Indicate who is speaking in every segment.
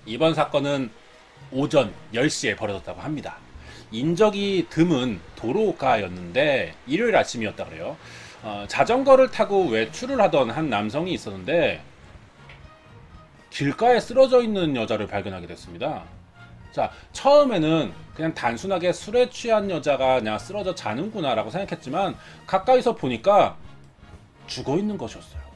Speaker 1: 이번 사건은 오전 10시에 벌어졌다고 합니다. 인적이 드문 도로가였는데 일요일 아침이었다 그래요. 자전거를 타고 외출을 하던 한 남성이 있었는데 길가에 쓰러져 있는 여자를 발견하게 됐습니다. 자, 처음에는 그냥 단순하게 술에 취한 여자가 그냥 쓰러져 자는구나 라고 생각했지만 가까이서 보니까 죽어 있는 것이었어요.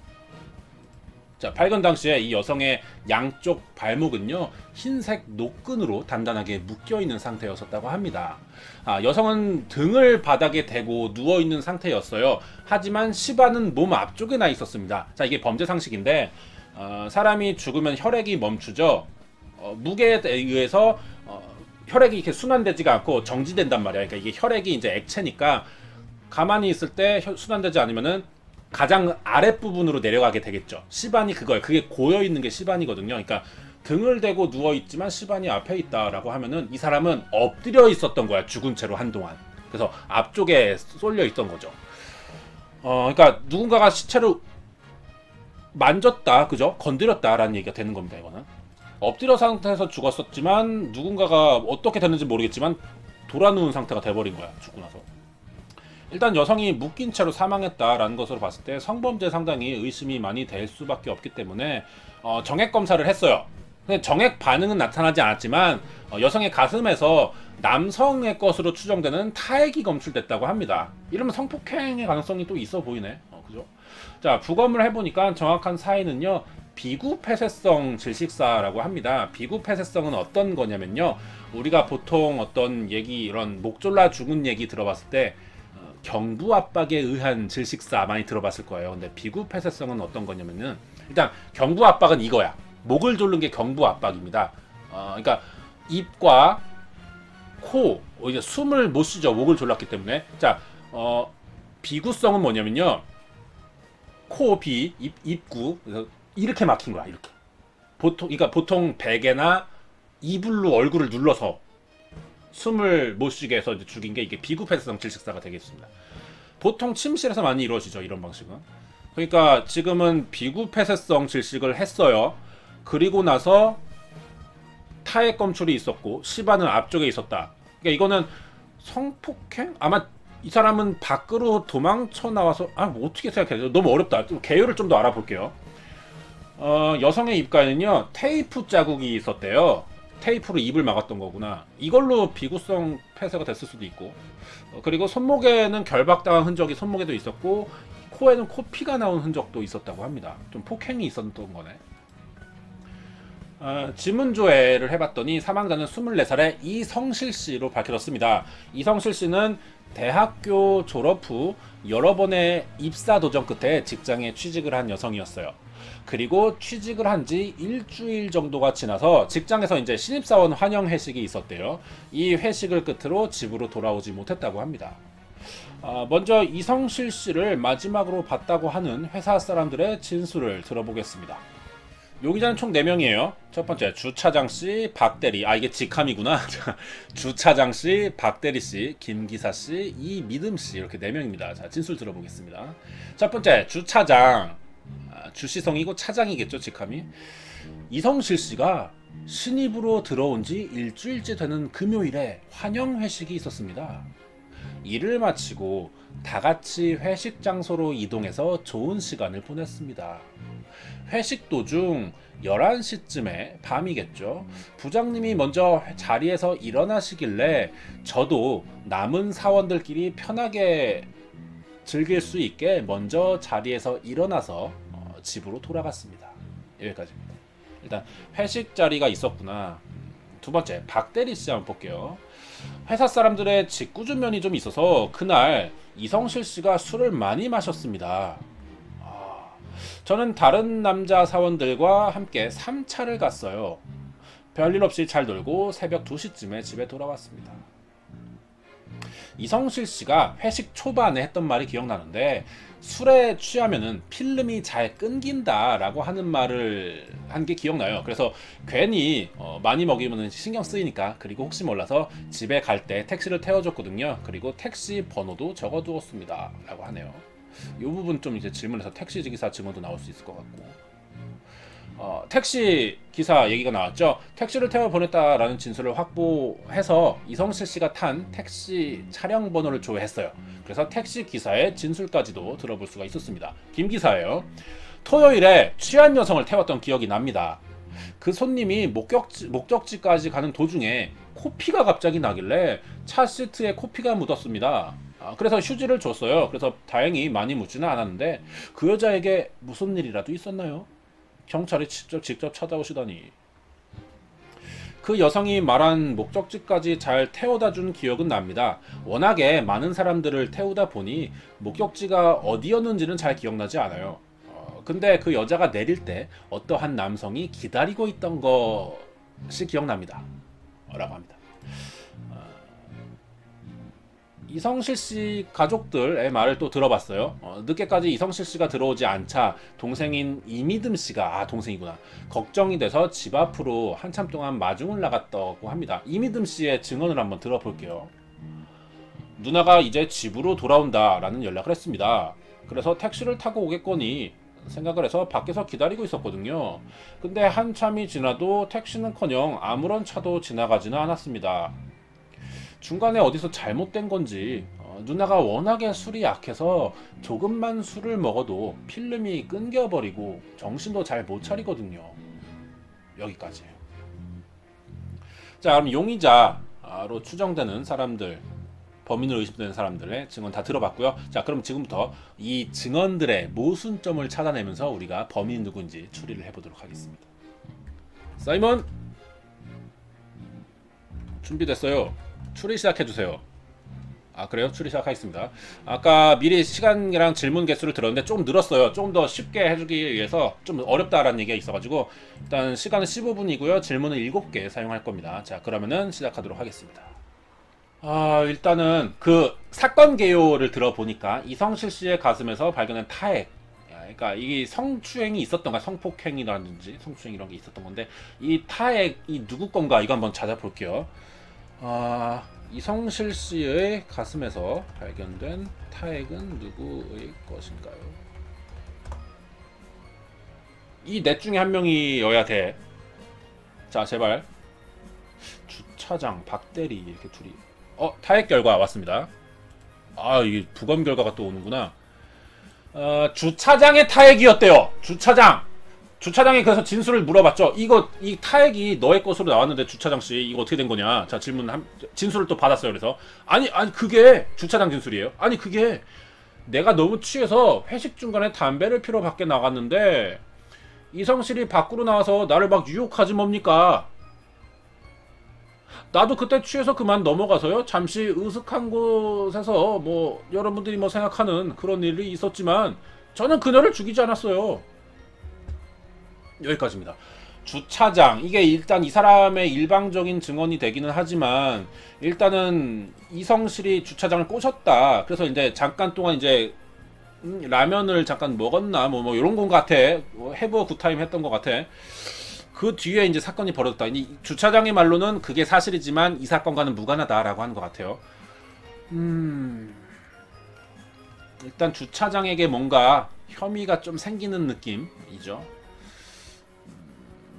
Speaker 1: 자, 발견 당시에 이 여성의 양쪽 발목은요, 흰색 노끈으로 단단하게 묶여있는 상태였었다고 합니다. 여성은 등을 바닥에 대고 누워있는 상태였어요. 하지만 시바는 몸 앞쪽에 나 있었습니다. 자, 이게 범죄 상식인데, 사람이 죽으면 혈액이 멈추죠. 무게에 의해서 혈액이 이렇게 순환되지가 않고 정지된단 말이야. 그러니까 이게 혈액이 이제 액체니까 가만히 있을 때 순환되지 않으면은 가장 아랫부분으로 내려가게 되겠죠. 시반이 그거예요. 그게 고여있는 게 시반이거든요. 그러니까 등을 대고 누워있지만 시반이 앞에 있다라고 하면은 이 사람은 엎드려 있었던 거야. 죽은 채로 한동안. 그래서 앞쪽에 쏠려 있던 거죠. 그러니까 누군가가 시체를 만졌다, 그죠? 건드렸다라는 얘기가 되는 겁니다. 이거는 엎드려 상태에서 죽었었지만 누군가가 어떻게 됐는지 모르겠지만 돌아 누운 상태가 돼버린 거야. 죽고 나서. 일단 여성이 묶인 채로 사망했다라는 것으로 봤을 때 성범죄 상당히 의심이 많이 될 수밖에 없기 때문에 정액 검사를 했어요. 근데 정액 반응은 나타나지 않았지만 여성의 가슴에서 남성의 것으로 추정되는 타액이 검출됐다고 합니다. 이러면 성폭행의 가능성이 또 있어 보이네. 그죠? 자, 부검을 해보니까 정확한 사인은요, 비구폐쇄성 질식사라고 합니다. 비구폐쇄성은 어떤 거냐면요, 우리가 보통 어떤 얘기, 이런 목 졸라 죽은 얘기 들어봤을 때 경부 압박에 의한 질식사 많이 들어봤을 거예요. 근데 비구폐쇄성은 어떤 거냐면은, 일단 경부 압박은 이거야. 목을 졸른 게 경부 압박입니다. 그러니까 입과 코, 이제 숨을 못 쉬죠. 목을 졸랐기 때문에. 자, 비구성은 뭐냐면요, 코, 비, 입구, 그래서 이렇게 막힌 거야. 이렇게. 그러니까 보통 베개나 이불로 얼굴을 눌러서 숨을 못 쉬게 해서 이제 죽인 게 이게 비구폐쇄성 질식사가 되겠습니다. 보통 침실에서 많이 이루어지죠, 이런 방식은. 그러니까 지금은 비구폐쇄성 질식을 했어요. 그리고 나서 타액 검출이 있었고 시바는 앞쪽에 있었다. 그러니까 이거는 성폭행? 아마 이 사람은 밖으로 도망쳐 나와서 뭐 어떻게 생각해야 돼? 너무 어렵다. 개요를 좀 더 알아볼게요. 여성의 입가에는요, 테이프 자국이 있었대요. 테이프로 입을 막았던 거구나. 이걸로 비구성 폐쇄가 됐을 수도 있고, 그리고 손목에는 결박당한 흔적이 손목에도 있었고, 코에는 코피가 나온 흔적도 있었다고 합니다. 좀 폭행이 있었던 거네. 지문조회를 해봤더니 사망자는 24살의 이성실 씨로 밝혀졌습니다. 이성실 씨는 대학교 졸업 후 여러 번의 입사 도전 끝에 직장에 취직을 한 여성이었어요. 그리고 취직을 한 지 일주일 정도가 지나서 직장에서 이제 신입사원 환영 회식이 있었대요. 이 회식을 끝으로 집으로 돌아오지 못했다고 합니다. 먼저 이성실 씨를 마지막으로 봤다고 하는 회사 사람들의 진술을 들어보겠습니다. 용의자는 총 4명이에요. 첫 번째, 주차장씨, 박대리. 이게 직함이구나. 주차장씨, 박대리씨, 김기사씨, 이미듬씨. 이렇게 4명입니다. 자, 진술 들어보겠습니다. 첫 번째, 주차장. 주시성이고 차장이겠죠, 직함이. 이성실씨가 신입으로 들어온 지 일주일째 되는 금요일에 환영회식이 있었습니다. 일을 마치고 다같이 회식 장소로 이동해서 좋은 시간을 보냈습니다. 회식 도중 11시쯤에 밤이겠죠. 부장님이 먼저 자리에서 일어나시길래 저도 남은 사원들끼리 편하게 즐길 수 있게 먼저 자리에서 일어나서 집으로 돌아갔습니다. 여기까지입니다. 일단 회식 자리가 있었구나. 두 번째, 박대리 씨 한번 볼게요. 회사 사람들의 짓궂은 면이 좀 있어서 그날 이성실 씨가 술을 많이 마셨습니다. 저는 다른 남자 사원들과 함께 3차를 갔어요. 별일 없이 잘 놀고 새벽 2시쯤에 집에 돌아왔습니다. 이성실 씨가 회식 초반에 했던 말이 기억나는데, 술에 취하면은 필름이 잘 끊긴다 라고 하는 말을 한 게 기억나요. 그래서 괜히 많이 먹이면 신경 쓰이니까, 그리고 혹시 몰라서 집에 갈 때 택시를 태워줬거든요. 그리고 택시 번호도 적어두었습니다 라고 하네요. 이 부분 좀 이제 질문에서 택시 기사 증언도 나올 수 있을 것 같고, 택시 기사 얘기가 나왔죠. 택시를 태워 보냈다라는 진술을 확보해서 이성실 씨가 탄 택시 차량 번호를 조회했어요. 그래서 택시 기사의 진술까지도 들어볼 수가 있었습니다. 김 기사예요. 토요일에 취한 여성을 태웠던 기억이 납니다. 그 손님이 목적지까지 가는 도중에 코피가 갑자기 나길래 차 시트에 코피가 묻었습니다. 그래서 휴지를 줬어요. 그래서 다행히 많이 묻지는 않았는데 그 여자에게 무슨 일이라도 있었나요? 경찰이 직접 찾아오시다니. 그 여성이 말한 목적지까지 잘 태워다 준 기억은 납니다. 워낙에 많은 사람들을 태우다 보니 목적지가 어디였는지는 잘 기억나지 않아요. 근데 그 여자가 내릴 때 어떠한 남성이 기다리고 있던 것이 기억납니다. 라고 합니다. 이성실 씨 가족들의 말을 또 들어봤어요. 늦게까지 이성실 씨가 들어오지 않자 동생인 이미듬 씨가, 동생이구나, 걱정이 돼서 집 앞으로 한참 동안 마중을 나갔다고 합니다. 이미듬 씨의 증언을 한번 들어볼게요. 누나가 이제 집으로 돌아온다 라는 연락을 했습니다. 그래서 택시를 타고 오겠거니 생각을 해서 밖에서 기다리고 있었거든요. 근데 한참이 지나도 택시는커녕 아무런 차도 지나가지는 않았습니다. 중간에 어디서 잘못된 건지 누나가 워낙에 술이 약해서 조금만 술을 먹어도 필름이 끊겨버리고 정신도 잘 못 차리거든요. 여기까지. 자, 그럼 용의자로 추정되는 사람들, 범인으로 의심되는 사람들의 증언 다 들어봤고요. 자, 그럼 지금부터 이 증언들의 모순점을 찾아내면서 우리가 범인이 누구인지 추리를 해보도록 하겠습니다. 사이먼! 준비됐어요. 추리 시작해주세요. 그래요? 추리 시작하겠습니다. 아까 미리 시간이랑 질문 개수를 들었는데 좀 늘었어요. 좀 더 쉽게 해주기 위해서 좀 어렵다라는 얘기가 있어가지고 일단 시간은 15분이고요. 질문은 7개 사용할 겁니다. 자, 그러면은 시작하도록 하겠습니다. 일단은 그 사건 개요를 들어보니까 이성실 씨의 가슴에서 발견한 타액, 그러니까 이 성추행이 있었던가, 성폭행이라든지 성추행 이런 게 있었던 건데, 이 타액이 누구 건가 이거 한번 찾아볼게요. 이성실 씨의 가슴에서 발견된 타액은 누구의 것인가요? 이 넷 중에 한 명이어야 돼. 자, 제발. 주차장, 박대리 이렇게 둘이. 타액 결과 왔습니다. 이게 부검 결과가 또 오는구나. 주차장의 타액이었대요. 주차장에 그래서 진술을 물어봤죠. 이 타액이 너의 것으로 나왔는데 주차장씨 이거 어떻게 된 거냐. 자, 진술을 또 받았어요. 그래서 아니 그게 주차장 진술이에요. 아니 그게 내가 너무 취해서 회식 중간에 담배를 피러 밖에 나갔는데 이성실이 밖으로 나와서 나를 막 유혹하지 뭡니까. 나도 그때 취해서 그만 넘어가서요. 잠시 으슥한 곳에서 뭐 여러분들이 뭐 생각하는 그런 일이 있었지만 저는 그녀를 죽이지 않았어요. 여기까지입니다. 주차장, 이게 일단 이 사람의 일방적인 증언이 되기는 하지만 일단은 이성실이 주차장을 꼬셨다. 그래서 이제 잠깐 동안 이제 라면을 잠깐 먹었나 뭐 이런 건 같아. 해브 굿타임 했던 것 같아. 그 뒤에 이제 사건이 벌어졌다. 이 주차장의 말로는 그게 사실이지만 이 사건과는 무관하다라고 하는 것 같아요. 일단 주차장에게 뭔가 혐의가 좀 생기는 느낌이죠.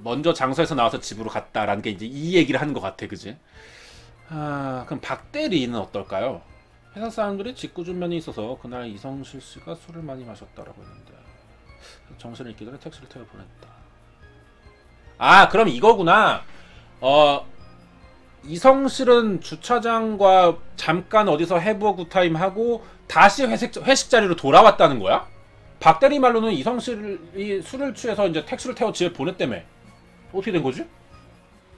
Speaker 1: 먼저 장소에서 나와서 집으로 갔다라는 게 이제 이 얘기를 하는 것 같아, 그지? 그럼 박대리는 어떨까요? 회사 사람들이 직구준면이 있어서 그날 이성실 씨가 술을 많이 마셨다라고 했는데 정신을 잃기 전에 택시를 태워 보냈다. 그럼 이거구나. 이성실은 주차장과 잠깐 어디서 해부 굿타임 하고 다시 회식 자리로 돌아왔다는 거야? 박대리 말로는 이성실이 술을 취해서 이제 택시를 태워 집에 보냈다며. 어떻게 된 거지?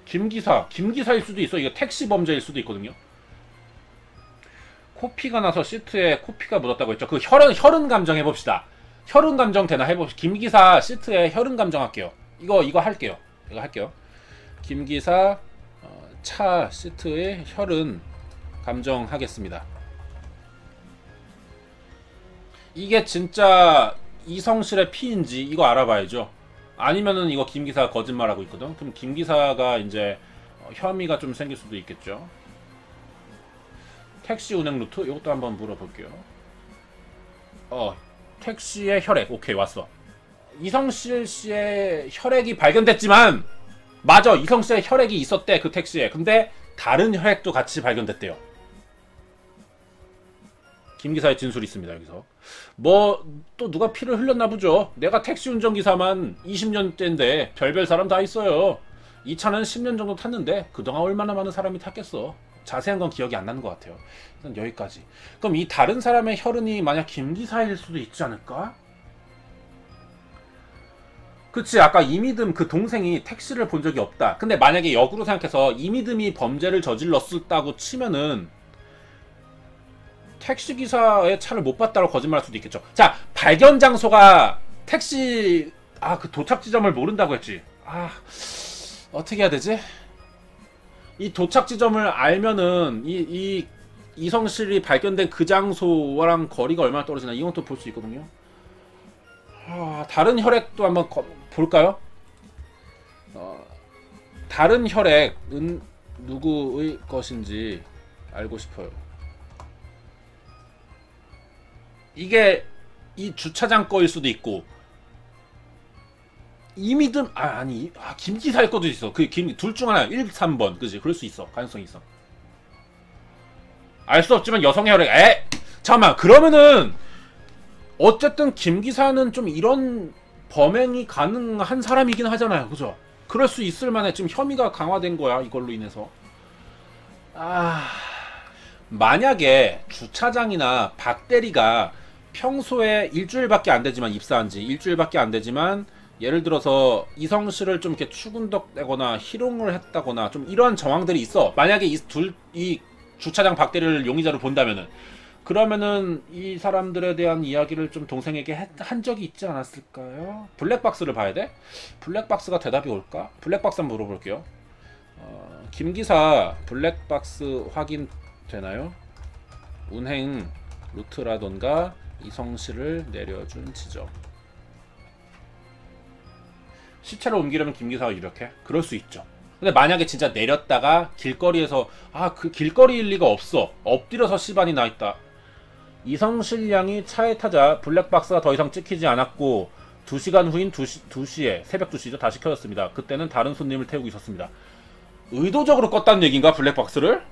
Speaker 1: 김기사일 수도 있어. 이게 택시 범죄일 수도 있거든요. 코피가 나서 시트에 코피가 묻었다고 했죠. 그 혈흔 감정 해봅시다. 혈흔 감정 되나 해봅시다. 김기사 시트에 혈흔 감정 할게요. 이거 할게요. 김기사 차 시트에 혈흔 감정 하겠습니다. 이게 진짜 이성실의 피인지 이거 알아봐야죠. 아니면은 이거 김기사가 거짓말하고 있거든. 그럼 김기사가 이제 혐의가 좀 생길 수도 있겠죠. 택시 운행 루트 이것도 한번 물어볼게요. 택시의 혈액 오케이 왔어. 이성실 씨의 혈액이 발견됐지만 맞아 이성 씨의 혈액이 있었대 그 택시에. 근데 다른 혈액도 같이 발견됐대요. 김 기사의 진술이 있습니다. 여기서 뭐 또 누가 피를 흘렸나 보죠. 내가 택시 운전기사만 20년째인데 별별 사람 다 있어요. 이 차는 10년 정도 탔는데 그동안 얼마나 많은 사람이 탔겠어. 자세한 건 기억이 안 나는 것 같아요. 일단 여기까지. 그럼 이 다른 사람의 혈흔이 만약 김 기사일 수도 있지 않을까? 그치, 아까 이미듬 그 동생이 택시를 본 적이 없다. 근데 만약에 역으로 생각해서 이미듬이 범죄를 저질렀다고 치면은 택시기사의 차를 못 봤다고 거짓말할 수도 있겠죠. 자, 발견 장소가 택시 그 도착 지점을 모른다고 했지. 어떻게 해야 되지? 이 도착 지점을 알면은 이 이성실이 발견된 그 장소랑 거리가 얼마나 떨어지나 이건 또 볼 수 있거든요. 다른 혈액도 한번 볼까요? 다른 혈액은 누구의 것인지 알고 싶어요. 이게 이 주차장 거일 수도 있고 이미듬 김기사일 것도 있어. 그 둘 중 하나 1, 3번 그지? 그럴 수 있어. 가능성이 있어. 알 수 없지만 여성의 혈액 잠깐만 그러면은 어쨌든 김기사는 좀 이런 범행이 가능한 사람이긴 하잖아요. 그죠? 그럴 수 있을 만해. 지금 혐의가 강화된 거야. 이걸로 인해서. 만약에 주차장이나 박대리가 평소에 일주일밖에 안 되지만 입사한 지 일주일밖에 안 되지만 예를 들어서 이성실을 좀 이렇게 추근덕대거나 희롱을 했다거나 좀 이런 정황들이 있어. 만약에 이 주차장 박대리를 용의자로 본다면은 그러면은 이 사람들에 대한 이야기를 좀 동생에게 한 적이 있지 않았을까요? 블랙박스를 봐야 돼? 블랙박스가 대답이 올까? 블랙박스 한번 물어볼게요. 김기사 블랙박스 확인되나요? 운행 루트라던가 이성실을 내려준 지점. 시체를 옮기려면 김기사가 유력해? 그럴 수 있죠. 근데 만약에 진짜 내렸다가 길거리에서 그 길거리일 리가 없어. 엎드려서 시반이 나있다. 이성실 양이 차에 타자 블랙박스가 더 이상 찍히지 않았고 2시간 후인 2시에 새벽 2시죠. 다시 켜졌습니다. 그때는 다른 손님을 태우고 있었습니다. 의도적으로 껐다는 얘기인가? 블랙박스를?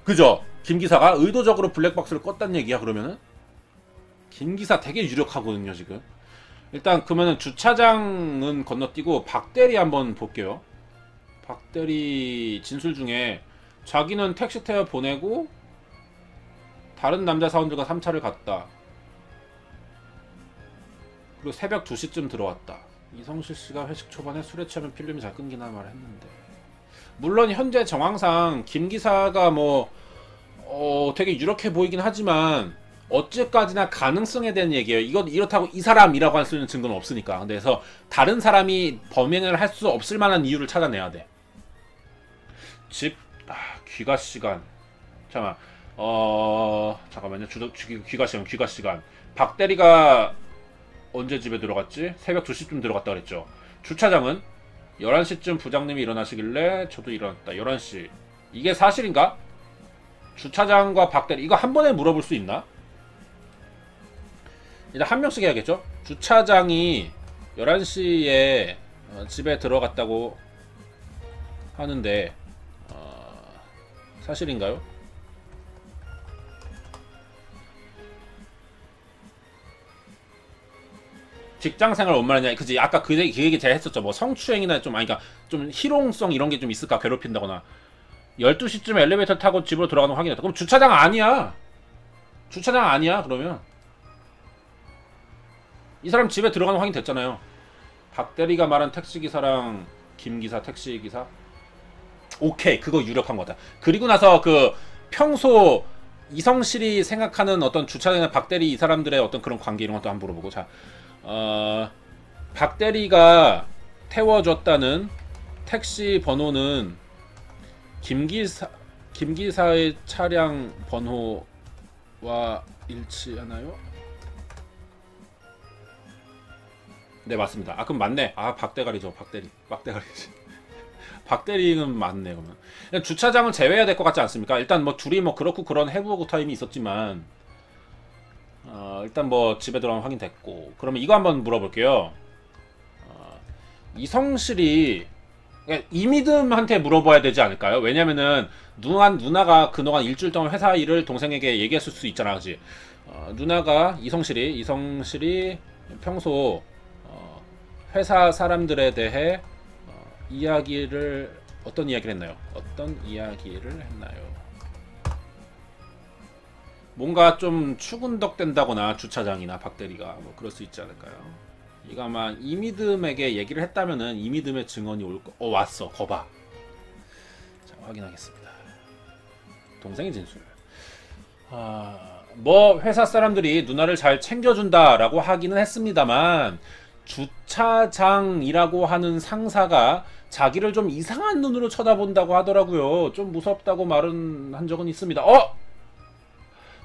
Speaker 1: 그죠? 김기사가 의도적으로 블랙박스를 껐다는 얘기야 그러면은? 김기사 되게 유력하거든요 지금. 일단 그러면은 주차장은 건너뛰고 박대리 한번 볼게요. 박대리 진술 중에 자기는 택시 태워 보내고 다른 남자 사원들과 3차를 갔다. 그리고 새벽 2시쯤 들어왔다. 이성실 씨가 회식 초반에 술에 취하면 필름이 잘 끊기나 말했는데. 물론 현재 정황상 김 기사가 되게 유력해 보이긴 하지만 어찌까지나 가능성에 대한 얘기예요. 이렇다고 이 사람이라고 할 수 있는 증거는 없으니까. 그래서 다른 사람이 범행을 할 수 없을 만한 이유를 찾아내야 돼. 집 귀가 시간. 잠깐만요. 귀가 시간. 박대리가 언제 집에 들어갔지? 새벽 2시쯤 들어갔다 그랬죠. 주차장은 11시쯤 부장님이 일어나시길래 저도 일어났다. 11시. 이게 사실인가? 주차장과 박대리 이거 한 번에 물어볼 수 있나? 일단 한 명씩 해야겠죠? 주차장이 11시에 집에 들어갔다고 하는데 사실인가요? 직장생활 원만하냐? 그지? 아까 그 얘기 제가 했었죠. 뭐 성추행이나 그러니까 좀 희롱성 이런 게 좀 있을까? 괴롭힌다거나. 12시쯤 엘리베이터 타고 집으로 돌아가는 거 확인했다. 그럼 주차장 아니야. 주차장 아니야. 그러면 이 사람 집에 들어가는 거 확인됐잖아요. 박대리가 말한 택시기사랑 김기사 택시기사. 오케이, 그거 유력한 거다. 그리고 나서 그 평소 이성실이 생각하는 어떤 주차장이나 박대리 이 사람들의 어떤 그런 관계 이런 것도 한번 물어보고. 자, 박대리가 태워줬다는 택시 번호는 김기사의 차량 번호와 일치하나요? 네, 맞습니다. 그럼 맞네. 박대가리죠. 박대가리지. 박대리는 맞네. 그러면 주차장을 제외해야 될 것 같지 않습니까? 일단 둘이 그렇고 그런 해부고 타임이 있었지만 일단 뭐 집에 들어가면 확인됐고, 그러면 이거 한번 물어볼게요. 이성실이 이미듬한테 물어봐야 되지 않을까요? 왜냐면은 누나가 그동안 일주일 동안 회사 일을 동생에게 얘기했을 수 있잖아, 그지? 누나가 이성실이 평소 회사 사람들에 대해 어떤 이야기를 했나요? 뭔가 좀 추근덕된다거나 주차장이나 박대리가 뭐 그럴 수 있지 않을까요? 이거 아마 이미듬에게 얘기를 했다면은 이미듬의 증언이 왔어. 거봐. 자, 확인하겠습니다. 동생의 진술. 뭐 회사 사람들이 누나를 잘 챙겨준다라고 하기는 했습니다만, 주차장이라고 하는 상사가 자기를 좀 이상한 눈으로 쳐다본다고 하더라고요. 좀 무섭다고 말은 한 적은 있습니다.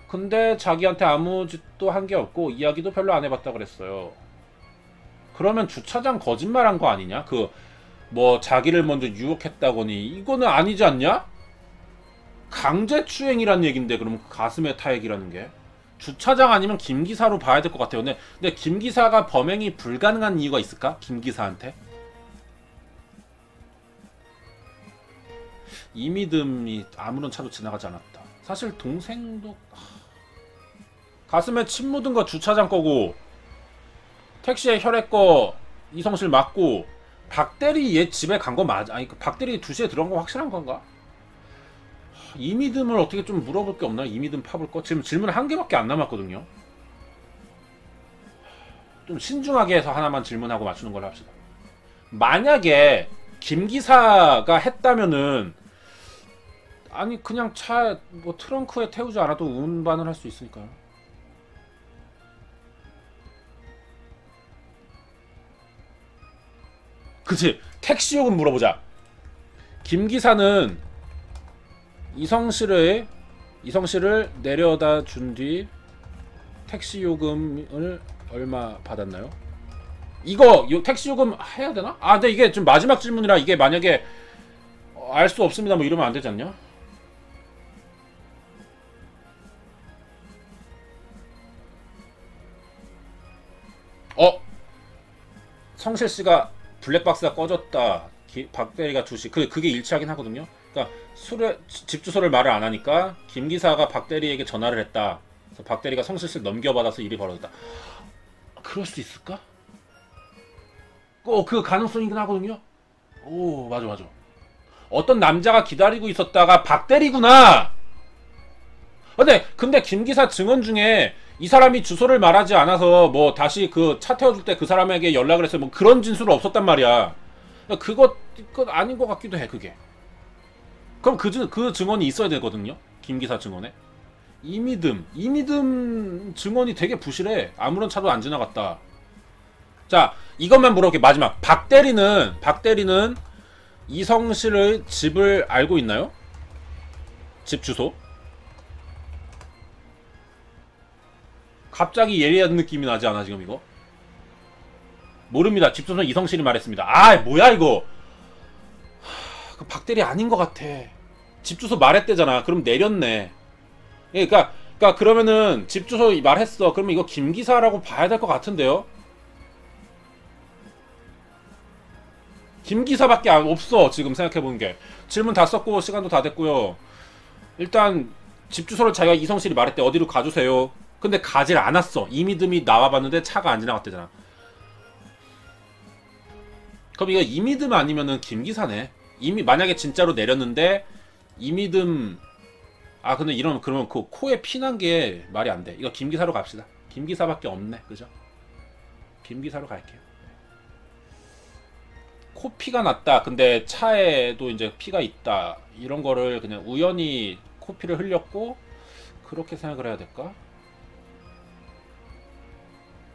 Speaker 1: 근데 자기한테 아무 짓도 한 게 없고 이야기도 별로 안 해봤다 그랬어요. 그러면 주차장 거짓말한 거 아니냐? 뭐 자기를 먼저 유혹했다거니 이거는 아니지 않냐? 강제추행이란 얘긴데, 그럼 가슴에 타액이라는 게 주차장 아니면 김기사로 봐야 될 것 같아요. 근데 김기사가 범행이 불가능한 이유가 있을까? 김기사한테? 이미듬이 아무런 차도 지나가지 않았다. 사실 동생도 가슴에 침 묻은 거 주차장 거고, 택시에 혈액 거 이성실 맞고, 박대리 얘 집에 간 거 맞아? 아니, 박대리 2시에 들어간 거 확실한 건가? 이미듬을 어떻게 좀 물어볼 게 없나? 이미듬 파볼 거? 지금 질문 1개밖에 안 남았거든요. 좀 신중하게 해서 하나만 질문하고 맞추는 걸로 합시다. 만약에 김기사가 했다면은, 아니 그냥 차 뭐 트렁크에 태우지 않아도 운반을 할 수 있으니까요. 그치, 택시 요금 물어보자. 김기사는 이성실을 내려다 준 뒤 택시 요금을 얼마 받았나요? 이거 택시 요금 해야 되나? 근데 이게 좀 마지막 질문이라 이게 만약에 알 수 없습니다 뭐 이러면 안 되지 않냐? 성실 씨가 블랙박스가 꺼졌다. 박대리가 2시. 그게 일치하긴 하거든요. 그러니까 집 주소를 말을 안 하니까 김 기사가 박대리에게 전화를 했다. 그래서 박대리가 성실 씨를 넘겨받아서 일이 벌어졌다. 그럴 수 있을까? 그 가능성이긴 하거든요. 오, 맞아. 어떤 남자가 기다리고 있었다가 박대리구나. 근데 김 기사 증언 중에 이 사람이 주소를 말하지 않아서 뭐 다시 그 차 태워줄 때 그 사람에게 연락을 했어요. 뭐 그런 진술은 없었단 말이야. 그거 아닌 것 같기도 해, 그게. 그럼 그 증언이 있어야 되거든요. 김 기사 증언에. 이미듬 증언이 되게 부실해. 아무런 차도 안 지나갔다. 자, 이것만 물어볼게. 마지막. 박대리는 이성실의 집을 알고 있나요? 집 주소? 갑자기 예리한 느낌이 나지 않아 지금 이거? 모릅니다. 집 주소는 이성실이 말했습니다. 뭐야 이거? 그 박대리 아닌 것 같아. 집 주소 말했대잖아. 그럼 내렸네. 그러니까 그러면은 집 주소 말했어. 그러면 이거 김기사라고 봐야 될 것 같은데요? 김기사밖에 없어 지금 생각해보는 게. 질문 다 썼고 시간도 다 됐고요. 일단 집 주소를 자기가 이성실이 말했대. 어디로 가주세요. 근데 가질 않았어. 이미듬이 나와봤는데 차가 안 지나갔대잖아. 그럼 이거 이미듬 아니면은 김기사네. 만약에 진짜로 내렸는데 이미듬. 근데 그러면 그 코에 피난 게 말이 안 돼. 이거 김기사로 갑시다. 김기사밖에 없네, 그죠? 김기사로 갈게요. 코피가 났다. 근데 차에도 이제 피가 있다. 이런 거를 그냥 우연히 코피를 흘렸고 그렇게 생각을 해야 될까?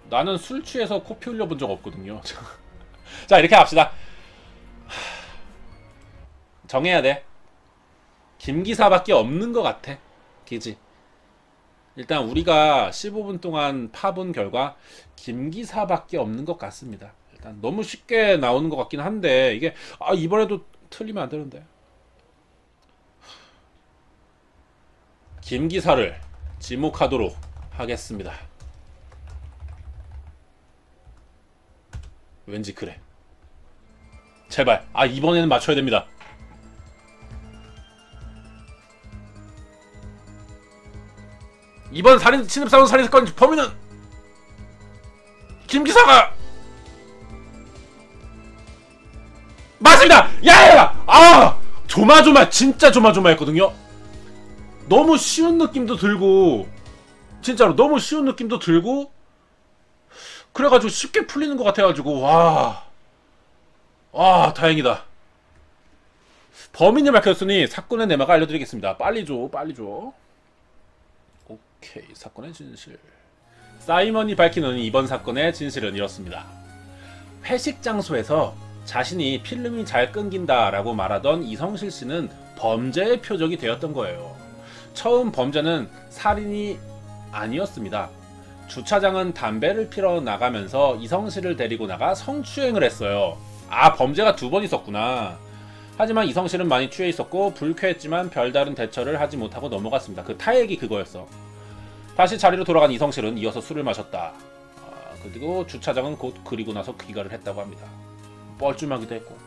Speaker 1: 나는 술 취해서 코피 흘려본 적 없거든요. 자, 이렇게 합시다. 정해야 돼. 김기사밖에 없는 것 같아. 그지? 일단 우리가 15분 동안 파본 결과 김기사밖에 없는 것 같습니다. 일단 너무 쉽게 나오는 것 같긴 한데 이게 이번에도 틀리면 안 되는데. 김기사를 지목하도록 하겠습니다. 왠지 그래. 제발. 아, 이번에는 맞춰야 됩니다. 이번 살인 신입사원 살인사건 범인은 김기사가 맞습니다. 야야야. 아, 조마조마, 진짜 조마조마했거든요. 너무 쉬운 느낌도 들고, 진짜로 너무 쉬운 느낌도 들고, 그래가지고 쉽게 풀리는 것 같아가지고 와 다행이다. 범인이 밝혔으니 사건의 내막을 알려드리겠습니다. 빨리 줘, 빨리 줘. 오케이, 사건의 진실. 사이먼이 밝히는 이번 사건의 진실은 이렇습니다. 회식 장소에서 자신이 필름이 잘 끊긴다 라고 말하던 이성실 씨는 범죄의 표적이 되었던 거예요. 처음 범죄는 살인이 아니었습니다. 주차장은 담배를 피러 나가면서 이성실을 데리고 나가 성추행을 했어요. 아, 범죄가 두 번 있었구나. 하지만 이성실은 많이 취해 있었고 불쾌했지만 별다른 대처를 하지 못하고 넘어갔습니다. 그 타액이 그거였어. 다시 자리로 돌아간 이성실은 이어서 술을 마셨다. 그리고 주차장은 곧 그리고 나서 귀가를 했다고 합니다. 뻘쭘하기도 했고.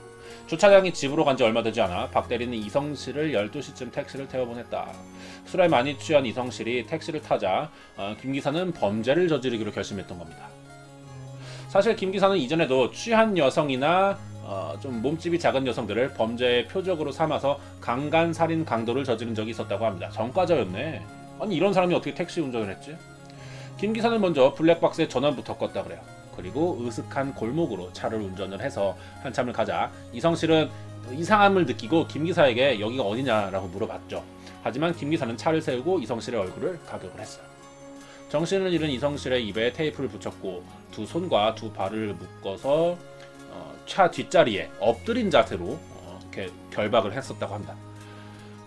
Speaker 1: 주차장이 집으로 간 지 얼마 되지 않아 박 대리는 이성실을 12시쯤 택시를 태워보냈다. 술에 많이 취한 이성실이 택시를 타자 김 기사는 범죄를 저지르기로 결심했던 겁니다. 사실 김 기사는 이전에도 취한 여성이나 좀 몸집이 작은 여성들을 범죄의 표적으로 삼아서 강간살인 강도를 저지른 적이 있었다고 합니다. 전과자였네. 아니, 이런 사람이 어떻게 택시 운전을 했지? 김 기사는 먼저 블랙박스에 전원부터 껐다 그래요. 그리고 으슥한 골목으로 차를 운전을 해서 한참을 가자 이성실은 이상함을 느끼고 김 기사에게 여기가 어디냐라고 물어봤죠. 하지만 김 기사는 차를 세우고 이성실의 얼굴을 가격을 했어요. 정신을 잃은 이성실의 입에 테이프를 붙였고 두 손과 두 발을 묶어서 차 뒷자리에 엎드린 자세로 이렇게 결박을 했었다고 합니다.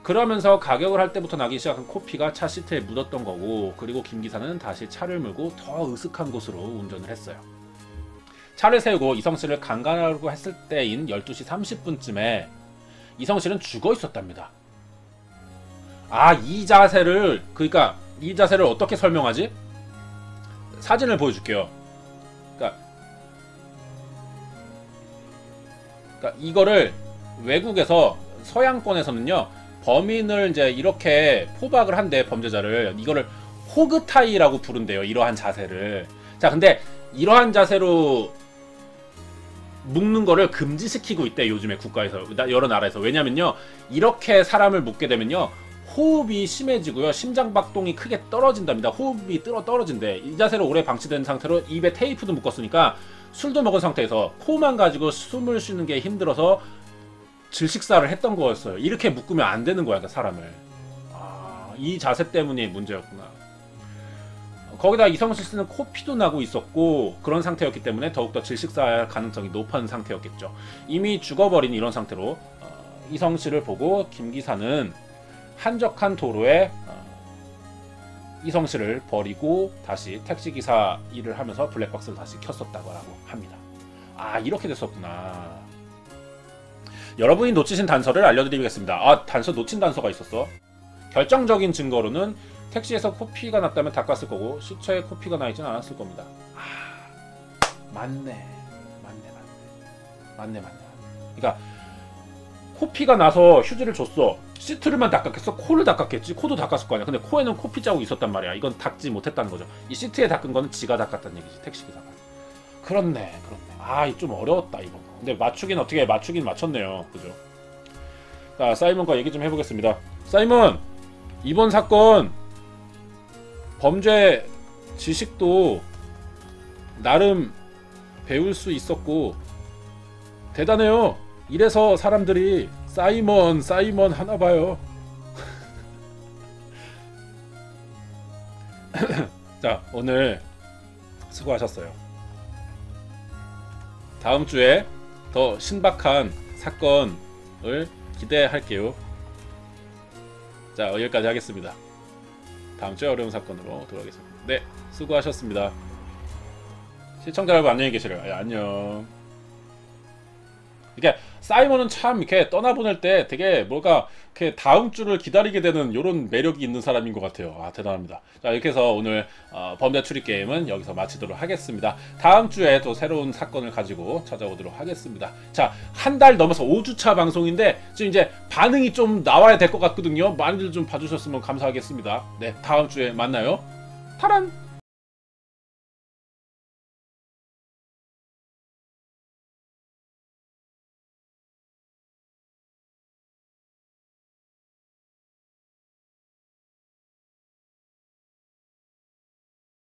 Speaker 1: 그러면서 가격을 할 때부터 나기 시작한 코피가 차 시트에 묻었던 거고, 그리고 김 기사는 다시 차를 몰고 더 으슥한 곳으로 운전을 했어요. 차를 세우고 이성실을 강간하려고 했을 때인 12시 30분쯤에 이성실은 죽어 있었답니다. 아, 이 자세를 어떻게 설명하지? 사진을 보여줄게요. 그러니까 이거를 외국에서 서양권에서는요, 범인을 이제 이렇게 포박을 한대, 범죄자를. 이거를 호그타이라고 부른대요, 이러한 자세를. 자, 근데 이러한 자세로 묶는 거를 금지시키고 있대, 요즘에 국가에서, 여러 나라에서. 왜냐면요, 이렇게 사람을 묶게 되면요, 호흡이 심해지고요, 심장박동이 크게 떨어진답니다. 호흡이 떨어진대. 이 자세로 오래 방치된 상태로 입에 테이프도 묶었으니까 술도 먹은 상태에서 코만 가지고 숨을 쉬는 게 힘들어서 질식사를 했던 거였어요. 이렇게 묶으면 안 되는 거야, 사람을. 이 자세 때문에 문제였구나. 거기다 이성실 씨는 코피도 나고 있었고 그런 상태였기 때문에 더욱더 질식사할 가능성이 높은 상태였겠죠. 이미 죽어버린 이런 상태로 이성실을 보고 김 기사는 한적한 도로에 이성실을 버리고 다시 택시기사 일을 하면서 블랙박스를 다시 켰었다고 합니다. 아, 이렇게 됐었구나. 여러분이 놓치신 단서를 알려드리겠습니다. 아, 놓친 단서가 있었어. 결정적인 증거로는 택시에서 코피가 났다면 닦았을 거고 시체에 코피가 나 있지는 않았을 겁니다. 맞네. 그러니까 코피가 나서 휴지를 줬어. 시트를만 닦았겠어? 코를 닦았겠지? 코도 닦았을 거 아니야. 근데 코에는 코피 자국이 있었단 말이야. 이건 닦지 못했다는 거죠. 이 시트에 닦은 거는 지가 닦았다는 얘기지, 택시기사가. 그렇네. 좀 어려웠다, 이거. 근데 맞추긴 맞췄네요. 그죠? 자, 사이먼과 얘기 좀 해보겠습니다. 사이먼! 이번 사건 범죄 지식도 나름 배울 수 있었고 대단해요. 이래서 사람들이 사이먼 하나봐요. 자, 오늘 수고하셨어요. 다음 주에 더 신박한 사건을 기대할게요. 자, 여기까지 하겠습니다. 다음 주에 어려운 사건으로 돌아오겠습니다. 네, 수고하셨습니다. 시청자 여러분 안녕히 계시래요. 안녕. 이게 사이먼은 참 이렇게 떠나보낼 때 되게 뭔가 이렇게 다음 주를 기다리게 되는 이런 매력이 있는 사람인 것 같아요. 아, 대단합니다. 자, 이렇게 해서 오늘 범죄 추리 게임은 여기서 마치도록 하겠습니다. 다음 주에 또 새로운 사건을 가지고 찾아오도록 하겠습니다. 자, 한 달 넘어서 5주차 방송인데 지금 이제 반응이 좀 나와야 될 것 같거든요. 많이들 좀 봐주셨으면 감사하겠습니다. 네, 다음 주에 만나요. 타란!